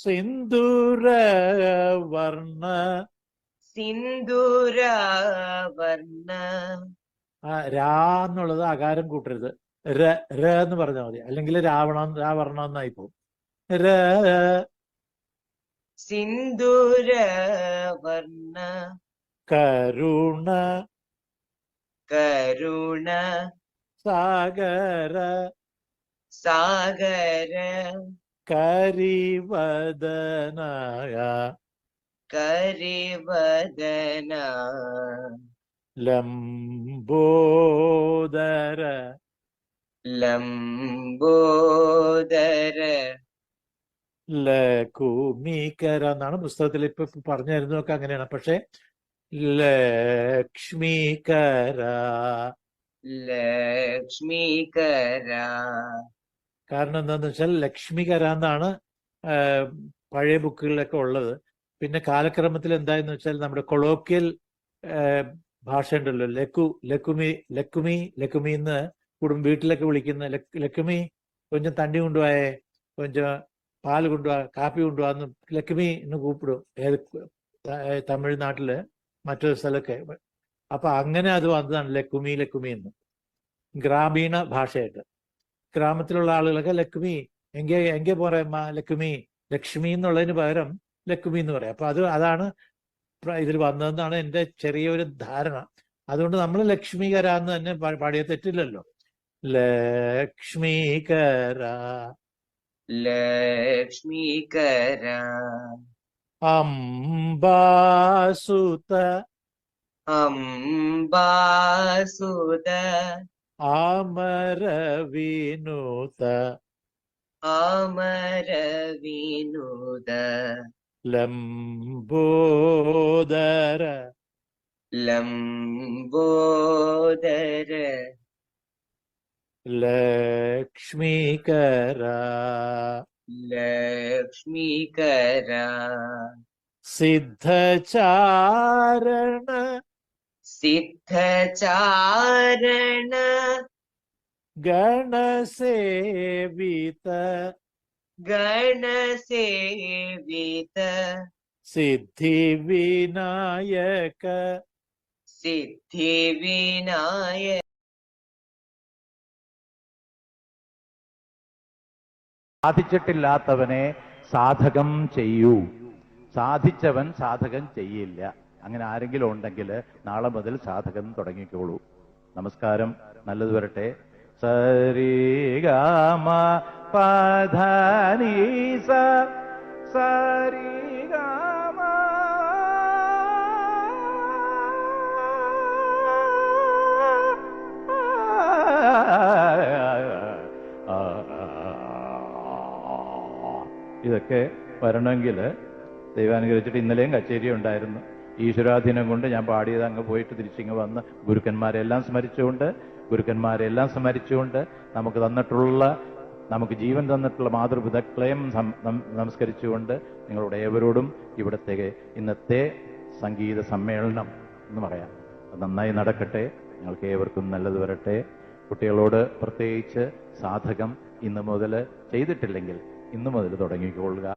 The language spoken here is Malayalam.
സിന്ദൂരവർണ്ണ സിന്ദൂരവർണ്ണ. രാ എന്നുള്ളത് അകാരം കൂട്ടരുത്. ര ര എന്ന് പറഞ്ഞാൽ മതി, അല്ലെങ്കിൽ രാവർണം എന്നായി പോകും. ര സിന്ദൂരവർണ്ണ കരുണ കരുണ സാഗര സാഗര കരിവദനായ കരിവദന ലംബോദര ലംബോദര ലകുമീകര എന്നാണ് പുസ്തകത്തിൽ ഇപ്പൊ പറഞ്ഞു തരുന്നതൊക്കെ അങ്ങനെയാണ്. പക്ഷെ ലക്ഷ്മീകര ലക്ഷ്മീകര. കാരണം എന്താന്ന് വെച്ചാൽ ലക്ഷ്മികര എന്നാണ് പഴയ ബുക്കുകളിലൊക്കെ ഉള്ളത്. പിന്നെ കാലക്രമത്തിൽ എന്തായെന്ന് വെച്ചാൽ നമ്മുടെ കൊളോക്കിയൽ ഭാഷ ഉണ്ടല്ലോ, ലക്കുമി എന്ന് വീട്ടിലൊക്കെ വിളിക്കുന്ന ലക്കുമി കൊഞ്ചം തണ്ണി കൊണ്ടുപോയേ, കൊഞ്ചം പാല് കൊണ്ടുപോവാ, കാപ്പി കൊണ്ടുപോവാന്ന് ലക്കുമി എന്ന് കൂപ്പിടും ഏത് തമിഴ്നാട്ടില് മറ്റൊരു സ്ഥലമൊക്കെ. അപ്പൊ അങ്ങനെ അത് വന്നതാണ് ലക്കുമി എന്ന്, ഗ്രാമീണ ഭാഷയായിട്ട്. ഗ്രാമത്തിലുള്ള ആളുകളൊക്കെ ലക്കുമി എങ്കെ പോറയമ്മ ലക്കുമി, ലക്ഷ്മി എന്നുള്ളതിന് പകരം ലക്കുമി എന്ന് പറയാം. അപ്പൊ അതാണ് ഇതിൽ വന്നതെന്നാണ് എൻ്റെ ചെറിയൊരു ധാരണ. അതുകൊണ്ട് നമ്മൾ ലക്ഷ്മീകര എന്ന് തന്നെ പാടിയ തെറ്റില്ലല്ലോ. ലക്ഷ്മീകര ലക്ഷ്മീകര അംബാസുത അംബാസുത അമര വിനുത അമര വിനുത ലംബോദര ലംബോദര ലക്ഷ്മീകര ലക്ഷ്മീകര സിദ്ധചാരണ സിദ്ധചാരണ ഗണസേവിത ഗണസേവിത സിദ്ധിവിനായക സിദ്ധിവിനായക. സാധിച്ചിട്ടില്ലാത്തവനെ സാധകം ചെയ്യൂ, സാധിച്ചവൻ സാധകം ചെയ്യില്ല. അങ്ങനെ ആരെങ്കിലും ഉണ്ടെങ്കിൽ നാളെ മുതൽ സാധകം തുടങ്ങിക്കോളൂ. നമസ്കാരം, നല്ലത് വരട്ടെ. സരിഗമ പധനീസ സരിഗമ ഇതൊക്കെ വരണമെങ്കിൽ ദൈവാനുഗ്രഹിച്ചിട്ട് ഇന്നലെയും കച്ചേരി ഉണ്ടായിരുന്നു. ഈശ്വരാധീനം കൊണ്ട് ഞാൻ പാടിയത് അങ്ങ് പോയിട്ട് തിരിച്ചിങ്ങ് വന്ന് ഗുരുക്കന്മാരെല്ലാം സ്മരിച്ചുകൊണ്ട് നമുക്ക് ജീവൻ തന്നിട്ടുള്ള മാതൃപിതാക്കളെയും നമസ്കരിച്ചുകൊണ്ട് നിങ്ങളോട് ഏവരോടും ഇവിടുത്തെ ഇന്നത്തെ സംഗീത സമ്മേളനം എന്ന് പറയാം, അത് നന്നായി നടക്കട്ടെ. നിങ്ങൾക്ക് ഏവർക്കും നല്ലത് വരട്ടെ. കുട്ടികളോട് പ്രത്യേകിച്ച് സാധകം ഇന്ന് മുതൽ ചെയ്തിട്ടില്ലെങ്കിൽ ഇന്നു മുതൽ തുടങ്ങിക്കൊള്ളുക.